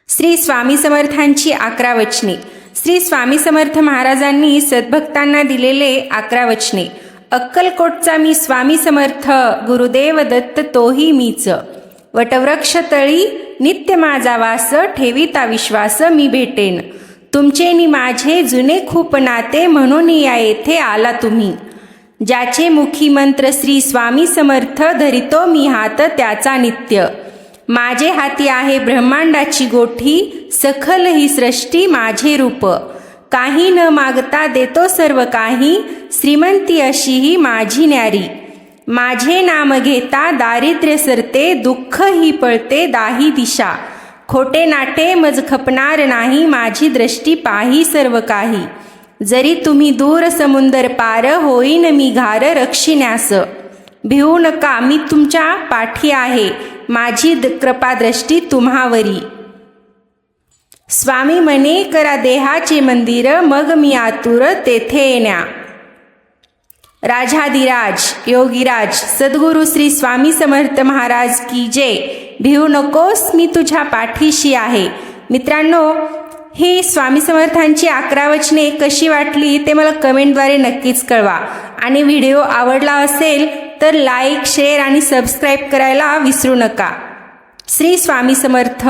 श्री स्वामी समर्थांची 11 वचने. श्री स्वामी समर्थ महाराजांनी सद्भक्तांना दिलेले 11 वचने. अक्कलकोटचा मी स्वामी समर्थ, गुरुदेव दत्त तोही मीच. वटवृक्ष तळी नित्य माझा वास, ठेविता विश्वास मी भेटेन. तुमचे नि माझे जुने खूप नाते, म्हणून या येथे आला तुम्ही. ज्याचे मुखी मंत्र श्री स्वामी समर्थ, धरितो मी हात त्याचा नित्य. माझे हाती आहे ब्रह्मांडाची गोठी, सखल ही सृष्टी माझे रूप. काही न मागता देतो सर्व काही, श्रीमंती अशी ही माझी न्यारी. माझे नाम घेता दारिद्र्य सरते, दुःख ही पळते दाही दिशा. खोटे नाटे मज खपणार नाही, माझी दृष्टी पाही सर्व काही. जरी तुम्ही दूर समुंदर पार, होईन मी घार रक्षिण्यास. भिवू नका मी तुमच्या पाठी आहे, माझी कृपा दृष्टी तुम्हावरी. स्वामी म्हणे करा देहाचे मंदिर, मग मी आतुर तेथे येण्या. राजाधिराज योगीराज सद्गुरु श्री स्वामी समर्थ महाराज की जय. भिवू नकोस मी तुझ्या पाठीशी आहे. मित्रांनो, ही स्वामी समर्थांची 11 वचने कशी वाटली ते मला कमेंटद्वारे नक्कीच कळवा. आणि व्हिडिओ आवडला असेल तर लाईक, शेअर आणि सबस्क्राईब करायला विसरू नका. श्री स्वामी समर्थ.